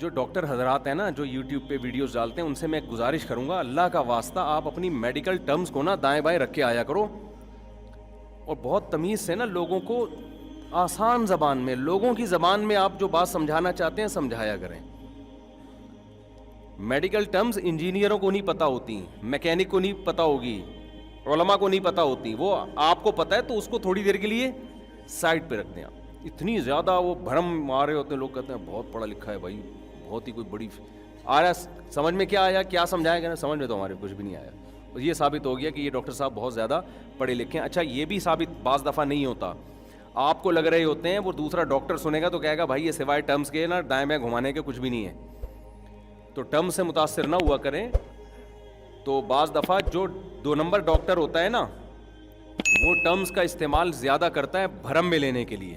جو ڈاکٹر حضرات ہیں نا جو یوٹیوب پہ ویڈیوز ڈالتے ہیں ان سے میں ایک گزارش کروں گا, اللہ کا واسطہ آپ اپنی میڈیکل ٹرمز کو نا دائیں بائیں رکھ کے آیا کرو, اور بہت تمیز سے نا لوگوں کو آسان زبان میں, لوگوں کی زبان میں آپ جو بات سمجھانا چاہتے ہیں سمجھایا کریں. میڈیکل ٹرمز انجینئروں کو نہیں پتہ ہوتی, میکینک کو نہیں پتہ ہوگی, علماء کو نہیں پتہ ہوتی, وہ آپ کو پتہ ہے تو اس کو تھوڑی دیر کے لیے سائڈ پہ رکھتے ہیں. اتنی زیادہ وہ بھرم مارے ہوتے ہیں, لوگ کہتے ہیں بہت پڑھا لکھا ہے بھائی, بہت ہی کوئی بڑی آ رہا سمجھ میں کیا آیا, کیا سمجھایا گیا, سمجھ میں تو ہمارے کچھ بھی نہیں آیا. یہ ثابت ہو گیا کہ یہ ڈاکٹر صاحب بہت زیادہ پڑھے لکھے ہیں. اچھا یہ بھی ثابت بعض دفعہ نہیں ہوتا, آپ کو لگ رہے ہوتے ہیں, وہ دوسرا ڈاکٹر سنے گا تو کہے گا بھائی یہ سوائے ٹرمز کے نا دائیں بائیں گھمانے کے کچھ بھی نہیں ہے. تو ٹرم سے متاثر نہ ہوا کریں. تو بعض دفعہ جو 2 نمبر ڈاکٹر ہوتا ہے نا وہ ٹرمز کا استعمال زیادہ کرتا ہے بھرم میں لینے کے لیے,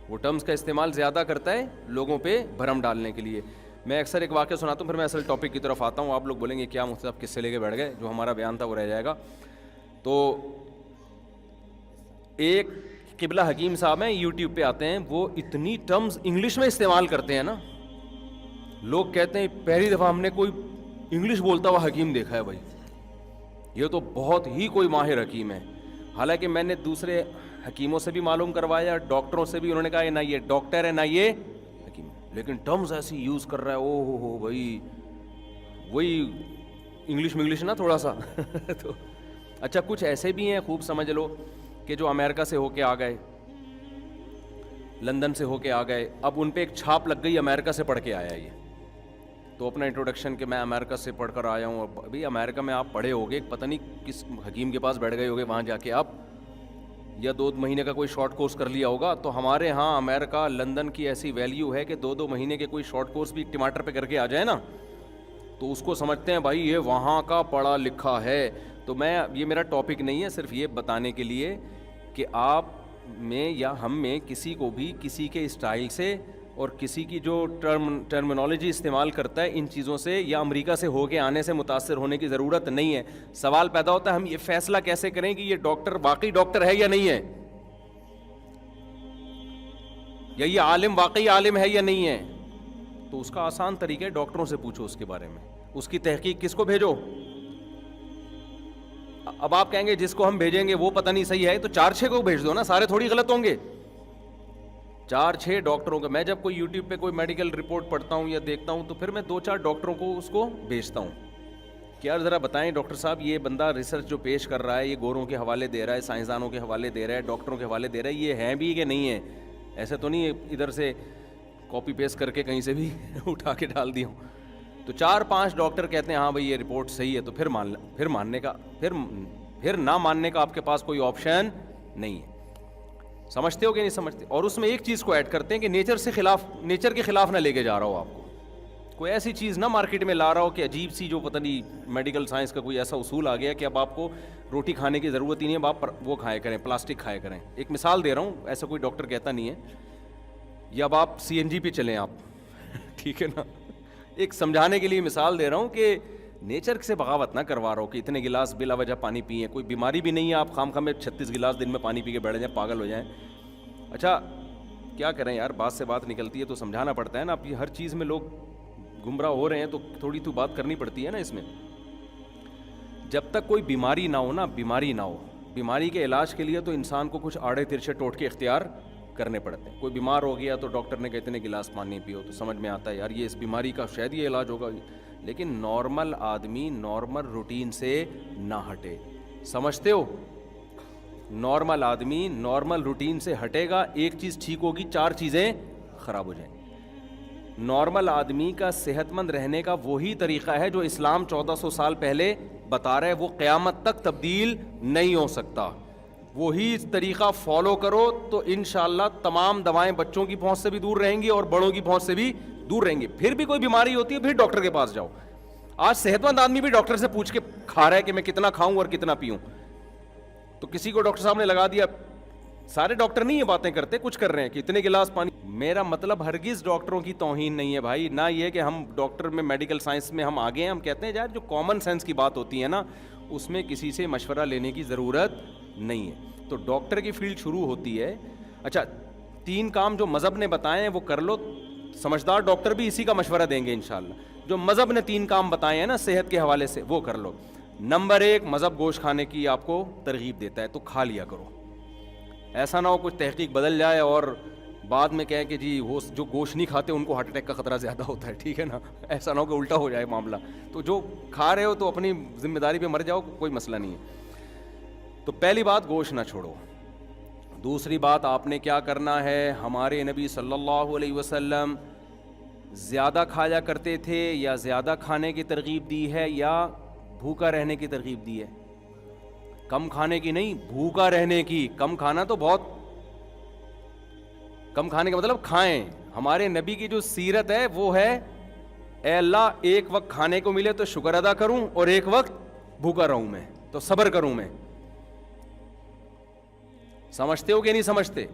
وہ ٹرمز کا استعمال زیادہ کرتا ہے لوگوں پہ بھرم ڈالنے کے لیے. میں اکثر ایک واقعہ سناتا ہوں, پھر میں اصل ٹاپک کی طرف آتا ہوں. آپ لوگ بولیں گے کیا مفتی صاحب کس سے لے کے بیٹھ گئے, جو ہمارا بیان تھا وہ رہ جائے گا. تو ایک قبلہ حکیم صاحب ہیں, یوٹیوب پہ آتے ہیں, وہ اتنی ٹرمز انگلش میں استعمال کرتے ہیں نا, لوگ کہتے ہیں پہلی دفعہ ہم نے کوئی انگلش بولتا ہوا حکیم دیکھا ہے بھائی, یہ تو بہت ہی کوئی ماہر حکیم ہے. حالانکہ میں نے دوسرے حکیموں سے بھی معلوم کروایا, ڈاکٹروں سے بھی, انہوں نے کہا نہ یہ ڈاکٹر ہے نہ یہ حکیم, لیکن ٹرمز ایسی یوز کر رہا ہے, او ہو بھائی وہی انگلش نا تھوڑا سا. تو اچھا کچھ ایسے بھی ہیں خوب سمجھ لو کہ جو امریکہ سے ہو کے آ گئے, لندن سے ہو کے آ گئے, اب ان پہ ایک چھاپ لگ گئی امریکہ سے پڑھ کے آیا یہ, تو اپنا انٹروڈکشن کہ میں امریکہ سے پڑھ کر آیا ہوں. ابھی امریکہ میں آپ پڑھے ہوگے, پتہ نہیں کس حکیم کے پاس بیٹھ گئے ہوگے وہاں جا کے آپ, یا 2 مہینے کا کوئی شارٹ کورس کر لیا ہوگا. تو ہمارے ہاں امریکہ لندن کی ایسی ویلیو ہے کہ 2 مہینے کے کوئی شارٹ کورس بھی ٹماٹر پہ کر کے آ جائے نا تو اس کو سمجھتے ہیں بھائی یہ وہاں کا پڑھا لکھا ہے. تو میں, یہ میرا ٹاپک نہیں ہے, صرف یہ بتانے کے لیے کہ آپ میں یا ہم میں کسی کو بھی کسی کے اسٹائل سے اور کسی کی جو ٹرمنالوجی استعمال کرتا ہے ان چیزوں سے یا امریکہ سے ہو کے آنے سے متاثر ہونے کی ضرورت نہیں ہے. سوال پیدا ہوتا ہے ہم یہ فیصلہ کیسے کریں کہ یہ ڈاکٹر واقعی ڈاکٹر ہے یا نہیں ہے, یا یہ عالم واقعی عالم ہے یا نہیں ہے. تو اس کا آسان طریقہ ہے ڈاکٹروں سے پوچھو اس کے بارے میں, اس کی تحقیق کس کو بھیجو. اب آپ کہیں گے جس کو ہم بھیجیں گے وہ پتہ نہیں صحیح ہے, تو 4-6 کو بھیج دو نا, سارے تھوڑی غلط ہوں گے. 4-6 ڈاکٹروں کا, میں جب کوئی یوٹیوب پہ کوئی میڈیکل رپورٹ پڑھتا ہوں یا دیکھتا ہوں تو پھر میں 2-4 ڈاکٹروں کو اس کو بھیجتا ہوں کہ یار ذرا بتائیں ڈاکٹر صاحب یہ بندہ ریسرچ جو پیش کر رہا ہے یہ گوروں کے حوالے دے رہا ہے, سائنسدانوں کے حوالے دے رہا ہے, ڈاکٹروں کے حوالے دے رہا ہے, یہ ہیں بھی کہ نہیں ہے, ایسے تو نہیں ادھر سے کاپی پیسٹ کر کے کہیں سے بھی اٹھا کے ڈال دیا ہوں. تو 4-5 ڈاکٹر کہتے ہیں ہاں بھائی یہ رپورٹ صحیح ہے, تو پھر ماننے کا پھر نہ ماننے کا آپ کے پاس کوئی آپشن نہیں ہے. سمجھتے ہو کہ نہیں سمجھتے؟ اور اس میں ایک چیز کو ایڈ کرتے ہیں کہ نیچر کے خلاف نہ لے کے جا رہا ہو, آپ کو کوئی ایسی چیز نہ مارکیٹ میں لا رہا ہو کہ عجیب سی جو پتہ نہیں میڈیکل سائنس کا کوئی ایسا اصول آ گیا کہ اب آپ کو روٹی کھانے کی ضرورت ہی نہیں ہے, اب آپ وہ کھایا کریں, پلاسٹک کھایا کریں. ایک مثال دے رہا ہوں, ایسا کوئی ڈاکٹر کہتا نہیں ہے, یا اب آپ CNG پہ چلیں آپ, ٹھیک ہے نا, ایک سمجھانے کے لیے مثال دے رہا ہوں کہ نیچر سے بغاوت نہ کروا رہا ہو کہ اتنے گلاس بلا وجہ پانی پئیں, کوئی بیماری بھی نہیں ہے, آپ خام میں 36 گلاس دن میں پانی پی کے بیٹھ جائیں, پاگل ہو جائیں. اچھا کیا کریں یار, بات سے بات نکلتی ہے تو سمجھانا پڑتا ہے نا. اب یہ ہر چیز میں لوگ گمراہ ہو رہے ہیں تو تھوڑی تو بات کرنی پڑتی ہے نا اس میں. جب تک کوئی بیماری نہ ہو نا, بیماری نہ ہو, بیماری کے علاج کے لیے تو انسان کو کچھ آڑے ترچھے ٹوٹکے اختیار کرنے پڑتے ہیں. کوئی بیمار ہو گیا تو ڈاکٹر نے کہا اتنے گلاس پانی پیو, تو سمجھ میں آتا ہے یار یہ اس بیماری کا شاید یہ علاج ہوگا. لیکن نارمل آدمی نارمل روٹین سے نہ ہٹے, سمجھتے ہو, نارمل آدمی نارمل روٹین سے ہٹے گا, ایک چیز ٹھیک ہوگی, 4 چیزیں خراب ہو جائیں. نارمل آدمی کا صحت مند رہنے کا وہی طریقہ ہے جو اسلام 1400 سال پہلے بتا رہا ہے, وہ قیامت تک تبدیل نہیں ہو سکتا. وہی طریقہ فالو کرو تو انشاءاللہ تمام دوائیں بچوں کی پہنچ سے بھی دور رہیں گی اور بڑوں کی پہنچ سے بھی دور رہیں گی. پھر بھی کوئی بیماری ہوتی ہے پھر ڈاکٹر کے پاس جاؤ. آج صحت مند آدمی بھی ڈاکٹر سے پوچھ کے کھا رہا ہے کہ میں کتنا کھاؤں اور کتنا پیوں. تو کسی کو ڈاکٹر صاحب نے لگا دیا, سارے ڈاکٹر نہیں یہ باتیں کرتے, کچھ کر رہے ہیں کہ اتنے گلاس پانی. میرا مطلب ہرگز ڈاکٹروں کی توہین نہیں ہے بھائی, نہ یہ کہ ہم ڈاکٹر میں میڈیکل سائنس میں ہم آگے ہیں. ہم کہتے ہیں یار جو کامن سینس کی بات ہوتی ہے نا اس میں کسی سے مشورہ لینے کی ضرورت نہیں ہے. تو ڈاکٹر کی فیلڈ شروع ہوتی ہے. اچھا 3 کام جو مذہب نے بتائے ہیں وہ کر لو, سمجھدار ڈاکٹر بھی اسی کا مشورہ دیں گے انشاءاللہ. جو مذہب نے 3 کام بتائے ہیں نا صحت کے حوالے سے, وہ کر لو. نمبر 1, مذہب گوشت کھانے کی آپ کو ترغیب دیتا ہے تو کھا لیا کرو. ایسا نہ ہو کچھ تحقیق بدل جائے اور بعد میں کہیں کہ جی وہ جو گوشت نہیں کھاتے ان کو ہارٹ اٹیک کا خطرہ زیادہ ہوتا ہے, ٹھیک ہے نا. ایسا نہ ہو کہ الٹا ہو جائے معاملہ. تو جو کھا رہے ہو تو اپنی ذمہ داری پہ مر جاؤ, کوئی مسئلہ نہیں ہے. تو پہلی بات, گوشت نہ چھوڑو. دوسری بات, آپ نے کیا کرنا ہے, ہمارے نبی صلی اللہ علیہ وسلم زیادہ کھایا کرتے تھے یا زیادہ کھانے کی ترغیب دی ہے یا بھوکا رہنے کی ترغیب دی ہے؟ کم کھانے کی نہیں, بھوکا رہنے کی. کم کھانا تو بہت, کم کھانے کا مطلب کھائیں. ہمارے نبی کی جو سیرت ہے وہ ہے, اے اللہ ایک وقت کھانے کو ملے تو شکر ادا کروں اور ایک وقت بھوکا رہوں میں تو صبر کروں میں. سمجھتے ہو کہ نہیں سمجھتے؟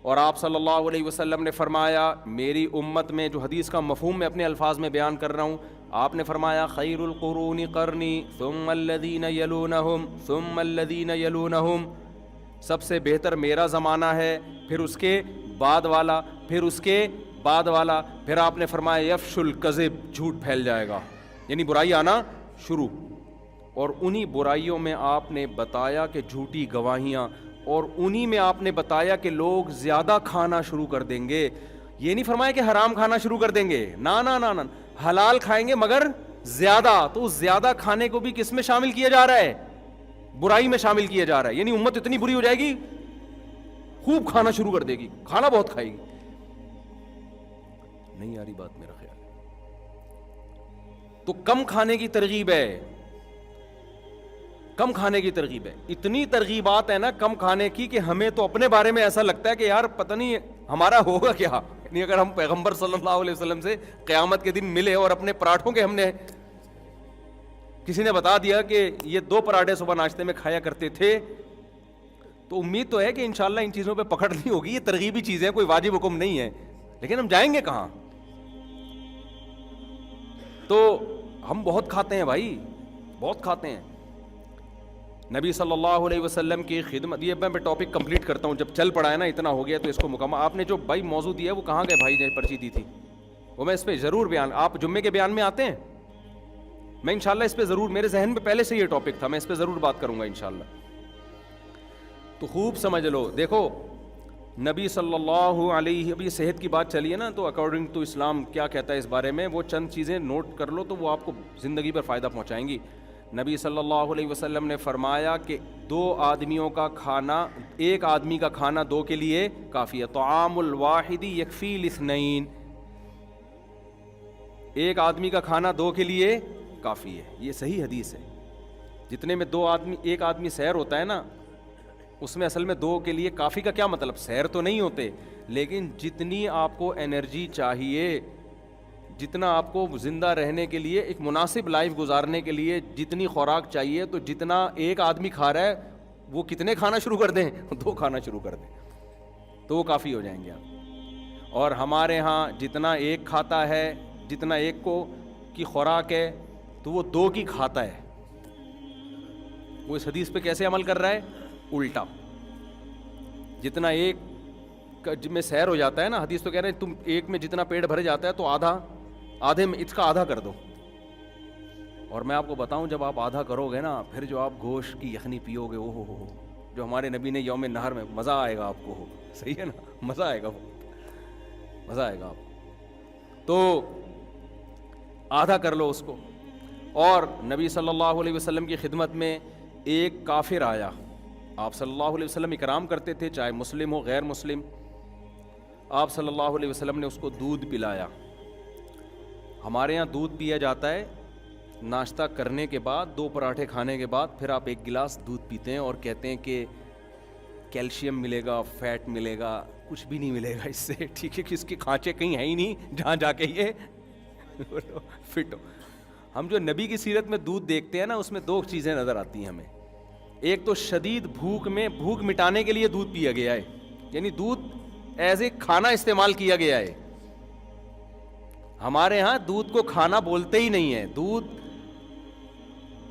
اور آپ صلی اللہ علیہ وسلم نے فرمایا, میری امت میں, جو حدیث کا مفہوم میں اپنے الفاظ میں بیان کر رہا ہوں, آپ نے فرمایا خیر القرون قرنی ثم الذین یلونہم ثم الذین یلونہم, سب سے بہتر میرا زمانہ ہے, پھر اس کے بعد والا, پھر اس کے بعد والا. پھر آپ نے فرمایا یفش الکذب, جھوٹ پھیل جائے گا, یعنی برائی آنا شروع. اور انہی برائیوں میں آپ نے بتایا کہ جھوٹی گواہیاں, اور انہی میں آپ نے بتایا کہ لوگ زیادہ کھانا شروع کر دیں گے. یہ نہیں فرمایا کہ حرام کھانا شروع کر دیں گے, نا نا نا نا, حلال کھائیں گے مگر زیادہ. تو زیادہ کھانے کو بھی کس میں شامل کیا جا رہا ہے؟ برائی میں شامل کیا جا رہا ہے. یعنی امت اتنی بری ہو جائے گی, خوب کھانا شروع کر دے گی, کھانا بہت کھائے گی. نہیں آ رہی بات میرا خیال ہے. تو کم کھانے کی ترغیب ہے, کم کھانے کی ترغیب ہے. اتنی ترغیبات ہیں نا کم کھانے کی کہ ہمیں تو اپنے بارے میں ایسا لگتا ہے کہ یار پتہ نہیں ہمارا ہوگا کیا. یعنی اگر ہم پیغمبر صلی اللہ علیہ وسلم سے قیامت کے دن ملے اور اپنے پراٹھوں کے, ہم نے کسی نے بتا دیا کہ یہ 2 پراٹھے صبح ناشتے میں کھایا کرتے تھے, تو امید تو ہے کہ انشاءاللہ ان چیزوں پہ پکڑ نہیں ہوگی. یہ ترغیبی چیزیں ہیں, کوئی واجب حکم نہیں ہے, لیکن ہم جائیں گے کہاں؟ تو ہم بہت کھاتے ہیں بھائی, بہت کھاتے ہیں. نبی صلی اللہ علیہ وسلم کی خدمت, یہ میں ٹاپک کمپلیٹ کرتا ہوں, جب چل پڑا ہے نا اتنا ہو گیا تو اس کو مکمل. آپ نے جو بھائی موضوع دیا ہے وہ کہاں گئے بھائی نے پرچی دی تھی, وہ میں اس پہ ضرور بیان, آپ جمعے کے بیان میں آتے ہیں, میں انشاءاللہ اس پہ ضرور, میرے ذہن میں پہلے سے یہ ٹاپک تھا, میں اس پہ ضرور بات کروں گا انشاءاللہ. تو خوب سمجھ لو. دیکھو نبی صلی اللہ علیہ, ابھی صحت کی بات چلی ہے نا, تو اکارڈنگ ٹو اسلام کیا کہتا ہے اس بارے میں, وہ چند چیزیں نوٹ کر لو تو وہ آپ کو زندگی پر فائدہ پہنچائیں گی. نبی صلی اللہ علیہ وسلم نے فرمایا کہ 2 آدمیوں کا کھانا, ایک آدمی کا کھانا 2 کے لیے کافی ہے. طعام الواحد یکفی الاثنین, ایک آدمی کا کھانا 2 کے لیے کافی ہے. یہ صحیح حدیث ہے. جتنے میں 2 آدمی, ایک آدمی سیر ہوتا ہے نا, اس میں اصل میں 2 کے لیے کافی کا کیا مطلب, سیر تو نہیں ہوتے, لیکن جتنی آپ کو انرجی چاہیے, جتنا آپ کو زندہ رہنے کے لیے, ایک مناسب لائف گزارنے کے لیے جتنی خوراک چاہیے, تو جتنا ایک آدمی کھا رہا ہے وہ کتنے کھانا شروع کر دیں, 2 کھانا شروع کر دیں تو وہ کافی ہو جائیں گے آپ. اور ہمارے ہاں جتنا ایک کھاتا ہے, جتنا ایک کو کی خوراک ہے تو وہ 2 کی کھاتا ہے. وہ اس حدیث پہ کیسے عمل کر رہا ہے, الٹا. جتنا ایک میں سیر ہو جاتا ہے نا, حدیث تو کہہ رہے ہیں تم ایک میں جتنا پیٹ بھر جاتا ہے تو آدھے میں اس کا آدھا کر دو. اور میں آپ کو بتاؤں, جب آپ آدھا کرو گے نا, پھر جو آپ گوشت کی یخنی پیو گے, او ہو, جو ہمارے نبی نے یوم نہر میں, مزہ آئے گا آپ کو. صحیح ہے نا, مزہ آئے گا, مزہ آئے گا آپ کو. تو آدھا کر لو اس کو. اور نبی صلی اللہ علیہ وسلم کی خدمت میں ایک کافر آیا, آپ صلی اللہ علیہ وسلم اکرام کرتے تھے, چاہے مسلم ہو غیر مسلم. آپ صلی اللہ علیہ وسلم نے اس کو دودھ پلایا. ہمارے ہاں دودھ پیا جاتا ہے ناشتہ کرنے کے بعد, 2 پراٹھے کھانے کے بعد, پھر آپ 1 گلاس دودھ پیتے ہیں اور کہتے ہیں کہ کیلشیم ملے گا, فیٹ ملے گا. کچھ بھی نہیں ملے گا اس سے, ٹھیک ہے, کہ اس کے کھانچے کہیں ہیں ہی نہیں جہاں جا کے یہ فٹ ہو. ہم جو نبی کی سیرت میں دودھ دیکھتے ہیں نا, اس میں 2 چیزیں نظر آتی ہیں ہمیں. ایک تو شدید بھوک میں, بھوک مٹانے کے لیے دودھ پیا گیا ہے, یعنی دودھ ایز اے کھانا استعمال کیا گیا ہے. ہمارے ہاں دودھ کو کھانا بولتے ہی نہیں ہے. دودھ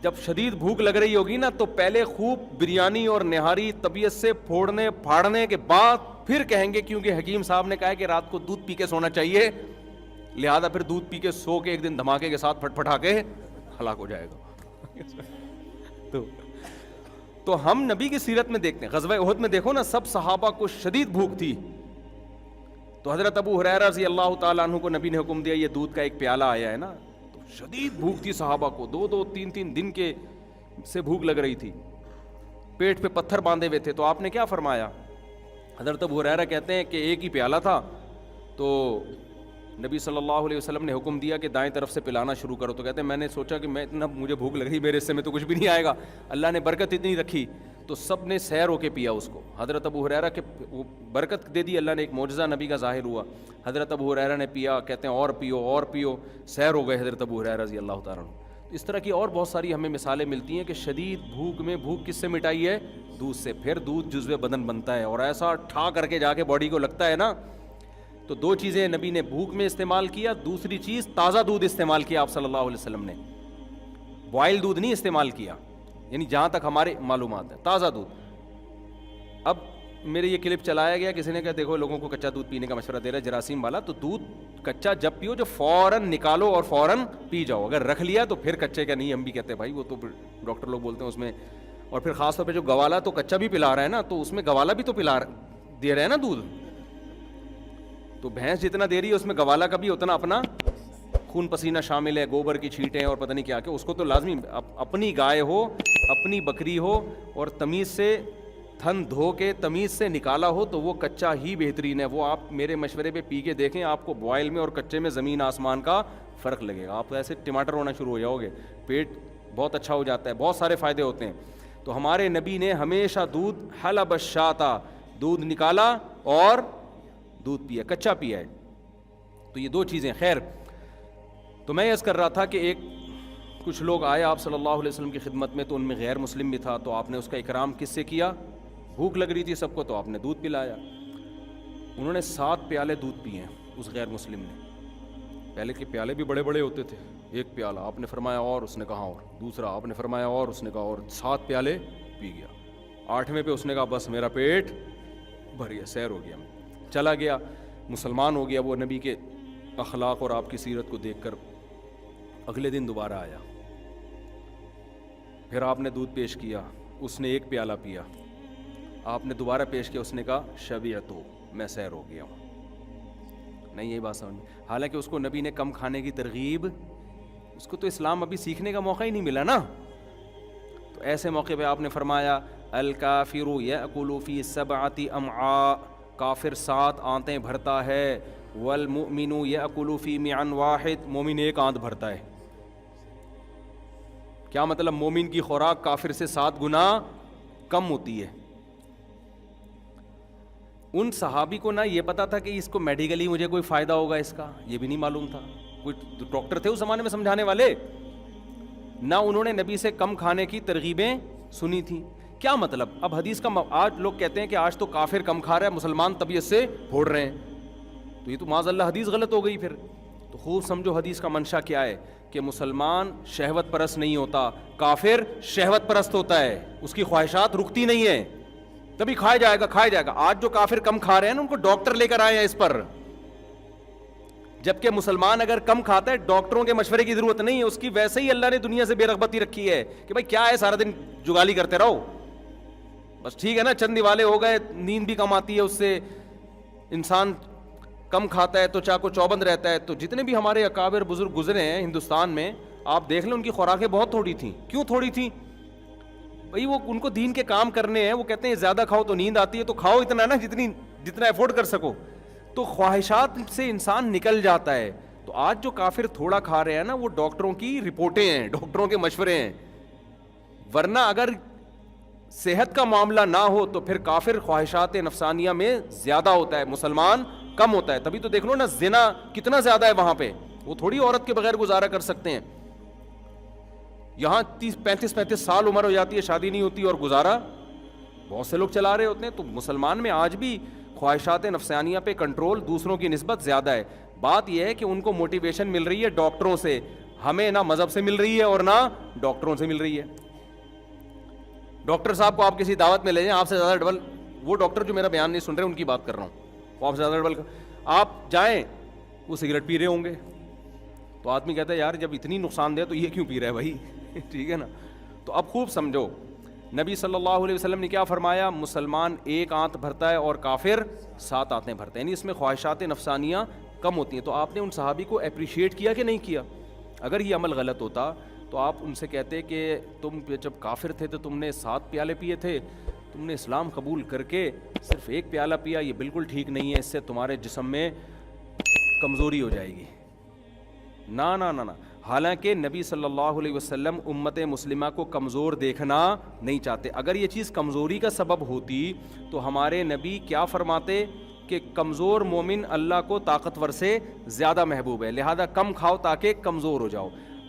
جب شدید بھوک لگ رہی ہوگی نا, تو پہلے خوب بریانی اور نہاری طبیعت سے پھوڑنے پھاڑنے کے بعد پھر کہیں گے کیونکہ حکیم صاحب نے کہا ہے کہ رات کو دودھ پی کے سونا چاہیے، لہذا پھر دودھ پی کے سو کے ایک دن دھماکے کے ساتھ پھٹ پھٹا کے ہلاک ہو جائے گا۔ تو ہم نبی کی سیرت میں دیکھتے ہیں، غزوہ احد میں دیکھو نا، سب صحابہ کو شدید بھوک تھی، تو حضرت ابو ہریرہ رضی اللہ تعالیٰ عنہ کو نبی نے حکم دیا یہ دودھ کا ایک پیالہ آیا ہے نا، تو شدید بھوک تھی صحابہ کو، 2-3 دن کے سے بھوک لگ رہی تھی، پیٹ پہ پتھر باندھے ہوئے تھے، تو آپ نے کیا فرمایا؟ حضرت ابو ہریرہ کہتے ہیں کہ ایک ہی پیالہ تھا، تو نبی صلی اللہ علیہ وسلم نے حکم دیا کہ دائیں طرف سے پلانا شروع کرو، تو کہتے ہیں میں نے سوچا کہ میں اتنا مجھے بھوک لگ رہی، میرے حصے میں تو کچھ بھی نہیں آئے گا، اللہ نے برکت اتنی رکھی تو سب نے سیر ہو کے پیا اس کو۔ حضرت ابو ہریرہ کے برکت دے دی اللہ نے، ایک معجزہ نبی کا ظاہر ہوا، حضرت ابو ہریرہ نے پیا، کہتے ہیں اور پیو، سیر ہو گئے حضرت ابو ہریرہ رضی اللہ تعالیٰ عنہ۔ اس طرح کی اور بہت ساری ہمیں مثالیں ملتی ہیں کہ شدید بھوک میں بھوک کس سے مٹائی ہے؟ دودھ سے، پھر دودھ جزو بدن بنتا ہے اور ایسا ٹھا کر کے جا کے باڈی کو لگتا ہے نا۔ تو 2 چیزیں نبی نے بھوک میں استعمال کیا، دوسری چیز تازہ دودھ استعمال کیا آپ صلی اللہ علیہ وسلم نے، بوائل دودھ نہیں استعمال کیا، یعنی جہاں تک ہمارے معلومات ہے تازہ دودھ۔ اب میرے یہ کلپ چلایا گیا، کسی نے کہا دیکھو لوگوں کو کچا دودھ پینے کا مشورہ دے رہا ہے جراثیم والا، تو دودھ کچا جب پیو جو فوراً نکالو اور فوراً پی جاؤ، اگر رکھ لیا تو پھر کچے کا نہیں، ہم بھی کہتے ہیں بھائی وہ تو ڈاکٹر لوگ بولتے ہیں اس میں، اور پھر خاص طور پہ جو گوالا تو کچا بھی پلا رہا ہے نا، تو اس میں گوالا بھی تو دے رہے ہیں نا دودھ، تو بھینس جتنا دے رہی ہے اس میں گوالا کا بھی اتنا اپنا خون پسینہ شامل ہے، گوبر کی چھینٹیں اور پتہ نہیں کیا کہ اس کو تو لازمی اپنی گائے ہو، اپنی بکری ہو اور تمیز سے تھن دھو کے تمیز سے نکالا ہو تو وہ کچا ہی بہترین ہے۔ وہ آپ میرے مشورے پہ پی کے دیکھیں، آپ کو بوائل میں اور کچے میں زمین آسمان کا فرق لگے گا، آپ ایسے ٹماٹر ہونا شروع ہو جاؤ گے، پیٹ بہت اچھا ہو جاتا ہے، بہت سارے فائدے ہوتے ہیں۔ تو ہمارے نبی نے ہمیشہ دودھ حلب الشاۃ، دودھ نکالا اور دودھ پیا، کچا پیا ہے۔ تو یہ 2 چیزیں۔ خیر، تو میں عرض کر رہا تھا کہ کچھ لوگ آئے آپ صلی اللہ علیہ وسلم کی خدمت میں، تو ان میں غیر مسلم بھی تھا، تو آپ نے اس کا اکرام کس سے کیا؟ بھوک لگ رہی تھی سب کو تو آپ نے دودھ پلایا۔ انہوں نے 7 پیالے دودھ پیے اس غیر مسلم نے۔ پہلے کے پیالے بھی بڑے بڑے ہوتے تھے، ایک پیالہ آپ نے فرمایا اور اس نے کہا اور، دوسرا آپ نے فرمایا اور اس نے کہا اور، 7 پیالے پی گیا۔ 8ویں پہ اس نے کہا بس میرا پیٹ بھر گیا، سیر ہو گیا، چلا گیا، مسلمان ہو گیا۔ وہ نبی کے اخلاق اور آپ کی سیرت کو دیکھ کر اگلے دن دوبارہ آیا، پھر آپ نے دودھ پیش کیا، اس نے 1 پیالہ پیا، آپ نے دوبارہ پیش کیا، اس نے کہا شبعتو، میں سیر ہو گیا ہوں۔ نہیں یہی بات سمجھ میں، حالانکہ اس کو نبی نے کم کھانے کی ترغیب، اس کو تو اسلام ابھی سیکھنے کا موقع ہی نہیں ملا نا، تو ایسے موقع پہ آپ نے فرمایا الکافر یأکل فی 7 امعاء، کافر 7 آنتیں بھرتا ہے، والمؤمن یأکل فی معا واحد، مومن 1 آنت بھرتا ہے۔ کیا مطلب؟ مومن کی خوراک کافر سے 7 گنا کم ہوتی ہے۔ ان صحابی کو نہ یہ پتا تھا کہ اس کو میڈیکلی مجھے کوئی فائدہ ہوگا اس کا، یہ بھی نہیں معلوم تھا، کوئی ڈاکٹر تھے اس زمانے میں سمجھانے والے؟ نہ انہوں نے نبی سے کم کھانے کی ترغیبیں سنی تھیں۔ کیا مطلب؟ اب حدیث کا آج لوگ کہتے ہیں کہ آج تو کافر کم کھا رہا ہے، مسلمان طبیعت سے پھوڑ رہے ہیں، تو یہ تو معاذ اللہ حدیث غلط ہو گئی۔ پھر تو خوب سمجھو حدیث کا منشا کیا ہے، کہ مسلمان شہوت پرست نہیں ہوتا، کافر شہوت پرست ہوتا ہے، اس کی خواہشات رکتی نہیں ہیں، تبھی کھایا جائے گا۔ آج جو کافر کم کھا رہے ہیں نا، ان کو ڈاکٹر لے کر آئے ہیں اس پر، جبکہ مسلمان اگر کم کھاتا ہے ڈاکٹروں کے مشورے کی ضرورت نہیں ہے، اس کی ویسے ہی اللہ نے دنیا سے بے رغبتی رکھی ہے کہ بھائی کیا ہے سارا دن جگالی کرتے رہو، بس ٹھیک ہے نا، چند دیوالے ہو گئے، نیند بھی کم آتی ہے اس سے، انسان کم کھاتا ہے تو چاقو چوبند رہتا ہے۔ تو جتنے بھی ہمارے اکابر بزرگ گزرے ہیں ہندوستان میں، آپ دیکھ لیں ان کی خوراکیں بہت تھوڑی تھیں۔ کیوں تھوڑی تھیں؟ بھائی وہ ان کو دین کے کام کرنے ہیں، وہ کہتے ہیں زیادہ کھاؤ تو نیند آتی ہے، تو کھاؤ اتنا نا جتنا افورڈ کر سکو، تو خواہشات سے انسان نکل جاتا ہے۔ تو آج جو کافر تھوڑا کھا رہے ہیں نا، وہ ڈاکٹروں کی رپورٹیں ہیں، ڈاکٹروں کے مشورے ہیں، ورنہ اگر صحت کا معاملہ نہ ہو تو پھر کافر خواہشات نفسانیہ میں زیادہ ہوتا ہے، مسلمان کم ہوتا ہے۔ تبھی تو دیکھ لو نا زنا کتنا زیادہ ہے وہاں پہ، وہ تھوڑی عورت کے بغیر گزارا کر سکتے ہیں، یہاں 30-35 سال عمر ہو جاتی ہے، شادی نہیں ہوتی اور گزارا بہت سے لوگ چلا رہے ہوتے ہیں۔ تو مسلمان میں آج بھی خواہشات نفسانیہ پہ کنٹرول دوسروں کی نسبت زیادہ ہے۔ بات یہ ہے کہ ان کو موٹیویشن مل رہی ہے ڈاکٹروں سے، ہمیں نہ مذہب سے مل رہی ہے اور نہ ڈاکٹروں سے مل رہی ہے۔ ڈاکٹر صاحب کو آپ کسی دعوت میں لے جائیں، آپ سے زیادہ ڈبل وہ ڈاکٹر جو میرا بیان نہیں سن رہے ان کی بات کر رہا ہوں. وہ آپ سے زیادہ آپ جائیں وہ سگریٹ پی رہے ہوں گے تو آدمی کہتا ہے یار جب اتنی نقصان دہ تو یہ کیوں پی رہا ہے بھائی. ٹھیک ہے نا. تو اب خوب سمجھو, نبی صلی اللہ علیہ وسلم نے کیا فرمایا, مسلمان 1 آنت بھرتا ہے اور کافر 7 آنتیں بھرتے ہیں, یعنی اس میں خواہشات نفسانیہ کم ہوتی ہیں. تو آپ نے ان صحابی کو اپریشیٹ کیا کہ نہیں کیا؟ اگر یہ عمل غلط ہوتا تو آپ ان سے کہتے کہ تم جب کافر تھے تو تم نے 7 پیالے پیے تھے, تم نے اسلام قبول کر کے صرف 1 پیالہ پیا, یہ بالکل ٹھیک نہیں ہے, اس سے تمہارے جسم میں کمزوری ہو جائے گی. نا نا نا نا. حالانکہ نبی صلی اللہ علیہ وسلم امت مسلمہ کو کمزور دیکھنا نہیں چاہتے. اگر یہ چیز کمزوری کا سبب ہوتی تو ہمارے نبی کیا فرماتے کہ کمزور مومن اللہ کو طاقتور سے زیادہ محبوب ہے, لہذا کم کھاؤ تاکہ کمزور ہو جاؤ.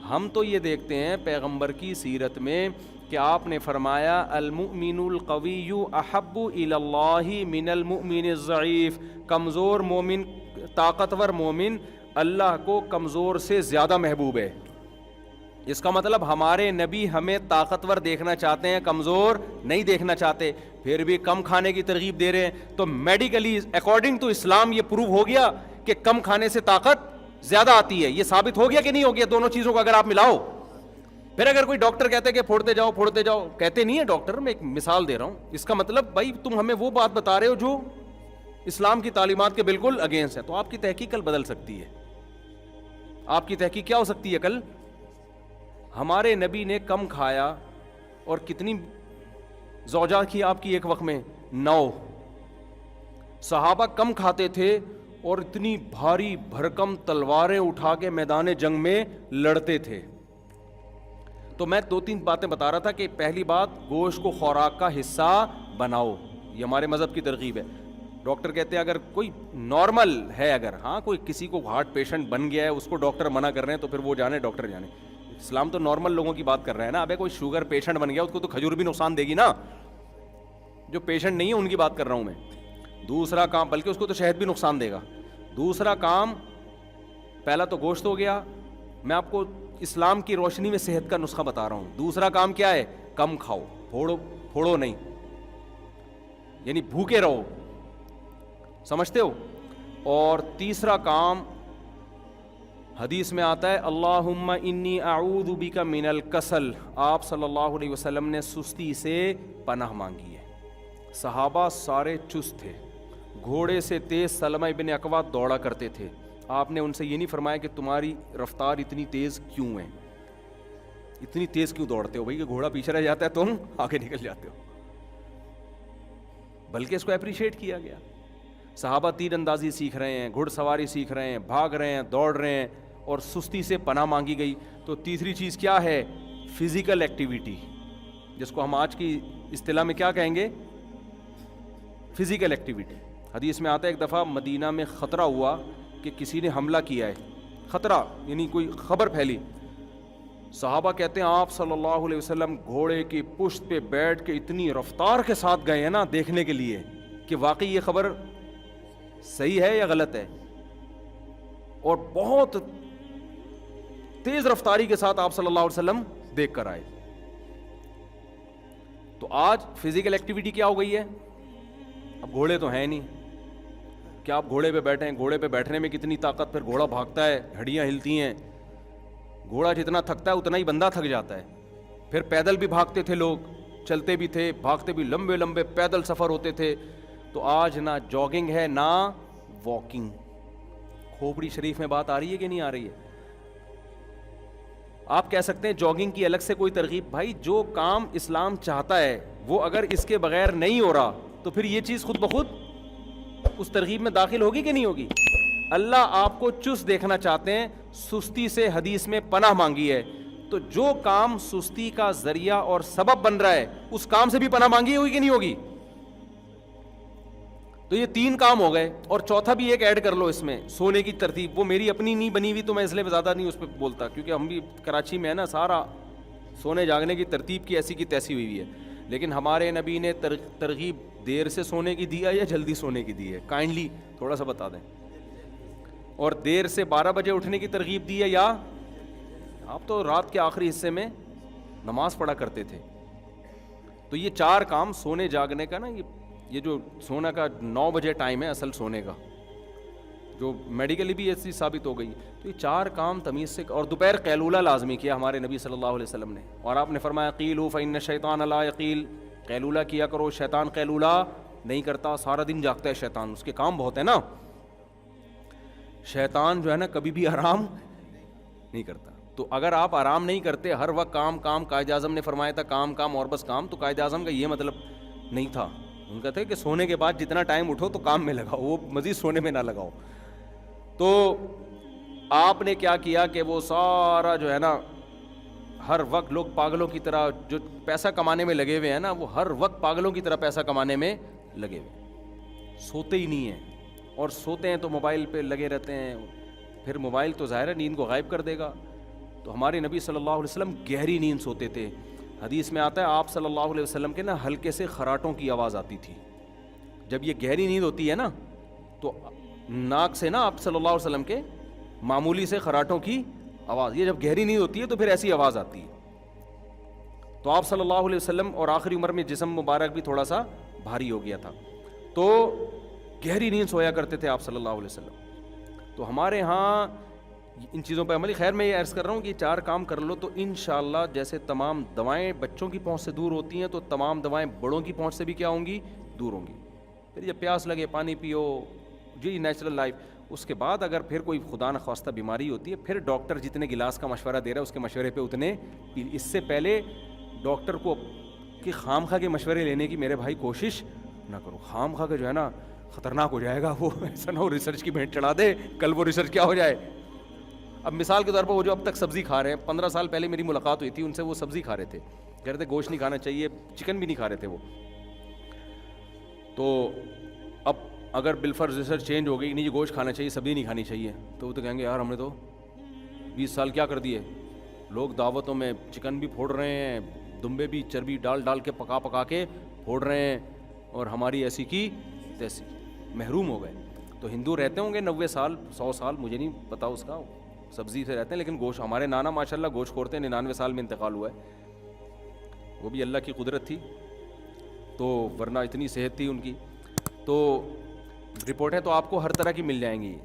ہم تو یہ دیکھتے ہیں پیغمبر کی سیرت میں کہ آپ نے فرمایا المؤمن القوی احب الی اللہ من المؤمن الضعیف, کمزور مومن, طاقتور مومن اللہ کو کمزور سے زیادہ محبوب ہے. اس کا مطلب ہمارے نبی ہمیں طاقتور دیکھنا چاہتے ہیں, کمزور نہیں دیکھنا چاہتے, پھر بھی کم کھانے کی ترغیب دے رہے ہیں. تو میڈیکلی اکارڈنگ ٹو اسلام یہ پروو ہو گیا کہ کم کھانے سے طاقت زیادہ آتی ہے. یہ ثابت ہو گیا کہ نہیں ہو گیا؟ دونوں چیزوں کو اگر آپ ملاؤ. پھر اگر کوئی ڈاکٹر کہتے ہیں کہ پھوڑتے جاؤ, کہتے نہیں ہے ڈاکٹر, میں ایک مثال دے رہا ہوں, اس کا مطلب بھائی تم ہمیں وہ بات بتا رہے ہو جو اسلام کی تعلیمات کے بالکل اگینسٹ ہے. تو آپ کی تحقیق کل بدل سکتی ہے. آپ کی تحقیق کیا ہو سکتی ہے کل؟ ہمارے نبی نے کم کھایا اور کتنی زوجات کی آپ کی ایک وقت میں 9. صحابہ کم کھاتے تھے اور اتنی بھاری بھرکم تلواریں اٹھا کے میدان جنگ میں لڑتے تھے. تو میں 2-3 باتیں بتا رہا تھا کہ پہلی بات, گوشت کو خوراک کا حصہ بناؤ, یہ ہمارے مذہب کی ترغیب ہے. ڈاکٹر کہتے ہیں اگر کوئی نارمل ہے, اگر ہاں کوئی کسی کو ہارٹ پیشنٹ بن گیا ہے, اس کو ڈاکٹر منع کر رہے ہیں تو پھر وہ جانے, ڈاکٹر جانے. اسلام تو نارمل لوگوں کی بات کر رہا ہے نا. ابے کوئی شوگر پیشنٹ بن گیا اس کو تو کھجور بھی نقصان دے گی نا. جو پیشنٹ نہیں ہے ان کی بات کر رہا ہوں میں. دوسرا کام, بلکہ اس کو تو شہد بھی نقصان دے گا. دوسرا کام, پہلا تو گوشت ہو گیا, میں آپ کو اسلام کی روشنی میں صحت کا نسخہ بتا رہا ہوں. دوسرا کام کیا ہے؟ کم کھاؤ, پھوڑو نہیں, یعنی بھوکے رہو, سمجھتے ہو. اور تیسرا کام حدیث میں آتا ہے اللہم انی اعوذ بک من الکسل, آپ صلی اللہ علیہ وسلم نے سستی سے پناہ مانگی ہے. صحابہ سارے چست تھے, گھوڑے سے تیز سلمہ ابن اکوع دوڑا کرتے تھے. آپ نے ان سے یہ نہیں فرمایا کہ تمہاری رفتار اتنی تیز کیوں ہے, اتنی تیز کیوں دوڑتے ہو بھائی, کہ گھوڑا پیچھے رہ جاتا ہے تم آگے نکل جاتے ہو, بلکہ اس کو اپریشیٹ کیا گیا. صحابہ تیر اندازی سیکھ رہے ہیں, گھڑ سواری سیکھ رہے ہیں, بھاگ رہے ہیں, دوڑ رہے ہیں, اور سستی سے پناہ مانگی گئی. تو تیسری چیز کیا ہے؟ فزیکل ایکٹیویٹی, جس کو ہم آج کی اصطلاح میں کیا کہیں گے؟ Physical activity. حدیث میں آتا ہے ایک دفعہ مدینہ میں خطرہ ہوا کہ کسی نے حملہ کیا ہے. خطرہ یعنی کوئی خبر پھیلی. صحابہ کہتے ہیں آپ صلی اللہ علیہ وسلم گھوڑے کی پشت پہ بیٹھ کے اتنی رفتار کے ساتھ گئے ہیں نا دیکھنے کے لیے کہ واقعی یہ خبر صحیح ہے یا غلط ہے, اور بہت تیز رفتاری کے ساتھ آپ صلی اللہ علیہ وسلم دیکھ کر آئے. تو آج فزیکل ایکٹیویٹی کیا ہو گئی ہے؟ اب گھوڑے تو ہیں نہیں, کیا آپ گھوڑے پہ بیٹھے ہیں؟ گھوڑے پہ بیٹھنے میں کتنی طاقت, پھر گھوڑا بھاگتا ہے, ہڈیاں ہلتی ہیں. گھوڑا جتنا تھکتا ہے اتنا ہی بندہ تھک جاتا ہے. پھر پیدل بھی بھاگتے تھے لوگ, چلتے بھی تھے, بھاگتے بھی, لمبے لمبے پیدل سفر ہوتے تھے. تو آج نہ جاگنگ ہے نہ واکنگ. کھوپڑی شریف میں بات آ رہی ہے کہ نہیں آ رہی ہے؟ آپ کہہ سکتے ہیں جاگنگ کی الگ سے کوئی ترغیب. بھائی جو کام اسلام چاہتا ہے وہ اگر اس کے بغیر نہیں ہو رہا تو پھر یہ چیز خود بخود اس ترغیب میں داخل ہوگی کہ نہیں ہوگی؟ اللہ آپ کو چست دیکھنا چاہتے ہیں, سستی سے حدیث میں پناہ مانگی ہے. تو جو کام سستی کا ذریعہ اور سبب بن رہا ہے اس کام سے بھی پناہ مانگی ہوگی کہ نہیں ہوگی؟ تو یہ 3 کام ہو گئے, اور چوتھا بھی ایک ایڈ کر لو اس میں, سونے کی ترتیب. وہ میری اپنی نہیں بنی ہوئی تو میں اس لیے زیادہ نہیں اس پہ بولتا, کیونکہ ہم بھی کراچی میں ہے نا, سارا سونے جاگنے کی ترتیب کی ایسی کی تیسی ہوئی ہے. لیکن ہمارے نبی نے ترغیب دیر سے سونے کی دی ہے یا جلدی سونے کی دی ہے؟ کائنڈلی تھوڑا سا بتا دیں. اور دیر سے 12 بجے اٹھنے کی ترغیب دی ہے, یا آپ تو رات کے آخری حصے میں نماز پڑھا کرتے تھے. تو یہ 4 کام سونے جاگنے کا نا, یہ یہ جو سونا کا 9 بجے ٹائم ہے اصل سونے کا، جو میڈیکلی بھی ایسی ثابت ہو گئی. تو یہ 4 کام تمیز سے. اور دوپہر قیلولہ لازمی کیا ہمارے نبی صلی اللہ علیہ وسلم نے، اور آپ نے فرمایا قیلوا فإن الشیطان لا یقیل، قیلولہ کیا کرو، شیطان قیلولہ نہیں کرتا، سارا دن جاگتا ہے شیطان، اس کے کام بہت ہے نا. شیطان جو ہے نا کبھی بھی آرام نہیں کرتا. تو اگر آپ آرام نہیں کرتے، ہر وقت کام کام، قائد اعظم نے فرمایا تھا کام کام اور بس کام، تو قائد اعظم کا یہ مطلب نہیں تھا. ان کا تھا کہ سونے کے بعد جتنا ٹائم اٹھو تو کام میں لگاؤ، وہ مزید سونے میں نہ لگاؤ. تو آپ نے کیا کیا کہ وہ سارا جو ہے نا ہر وقت لوگ پاگلوں کی طرح جو پیسہ کمانے میں لگے ہوئے ہیں نا، وہ ہر وقت پاگلوں کی طرح پیسہ کمانے میں لگے ہوئے، سوتے ہی نہیں ہیں. اور سوتے ہیں تو موبائل پہ لگے رہتے ہیں. پھر موبائل تو ظاہر ہے نیند کو غائب کر دے گا. تو ہمارے نبی صلی اللہ علیہ وسلم گہری نیند سوتے تھے. حدیث میں آتا ہے آپ صلی اللہ علیہ وسلم کے نا ہلکے سے خراٹوں کی آواز آتی تھی. جب یہ گہری نیند ہوتی ہے نا تو ناک سے نا آپ صلی اللہ علیہ وسلم کے معمولی سے خراٹوں کی آواز، یہ جب گہری نیند ہوتی ہے تو پھر ایسی آواز آتی ہے. تو آپ صلی اللہ علیہ وسلم اور آخری عمر میں جسم مبارک بھی تھوڑا سا بھاری ہو گیا تھا، تو گہری نیند سویا کرتے تھے آپ صلی اللہ علیہ وسلم. تو ہمارے ہاں ان چیزوں پہ عملی. خیر میں یہ عرض کر رہا ہوں کہ یہ 4 کام کر لو تو انشاءاللہ جیسے تمام دوائیں بچوں کی پہنچ سے دور ہوتی ہیں تو تمام دوائیں بڑوں کی پہنچ سے بھی کیا ہوں گی، دور ہوں گی. پھر جب پیاس لگے پانی پیو، جی نیچرل لائف. اس کے بعد اگر پھر کوئی خدا نخواستہ بیماری ہوتی ہے پھر ڈاکٹر جتنے گلاس کا مشورہ دے رہا ہے اس کے مشورے پہ اتنے پی. اس سے پہلے ڈاکٹر کو کہ خام خواہ کے مشورے لینے کی میرے بھائی کوشش نہ کرو. خام خواہ کا جو ہے نا خطرناک ہو جائے گا، وہ ایسا نہ ہو ریسرچ کی بھینٹ چڑھا دے، کل وہ ریسرچ کیا ہو جائے. اب مثال کے طور پر وہ جو اب تک سبزی کھا رہے ہیں، 15 سال پہلے میری ملاقات ہوئی تھی ان سے، وہ سبزی کھا رہے تھے، کہہ رہے تھے گوشت نہیں کھانا چاہیے، چکن بھی نہیں کھا رہے تھے وہ. تو اب اگر بالفرض ریسرچ چینج ہو گئی، نہیں یہ گوشت کھانا چاہیے سبزی نہیں کھانی چاہیے، تو وہ تو کہیں گے یار ہم نے تو 20 سال کیا کر دیے. لوگ دعوتوں میں چکن بھی پھوڑ رہے ہیں، دمبے بھی چربی ڈال ڈال کے پکا کے پھوڑ رہے ہیں، اور ہماری ایسی کی تیسی، محروم ہو گئے. تو ہندو رہتے ہوں گے 90 سال 100 سال، مجھے نہیں پتا اس کا، سبزی سے رہتے ہیں، لیکن گوشت. ہمارے نانا ماشاءاللہ گوشت کھورتے ہیں، 99 سال میں انتقال ہوا ہے. وہ بھی اللہ کی قدرت تھی، تو ورنہ اتنی صحت تھی ان کی. تو رپورٹیں تو آپ کو ہر طرح کی مل جائیں گی.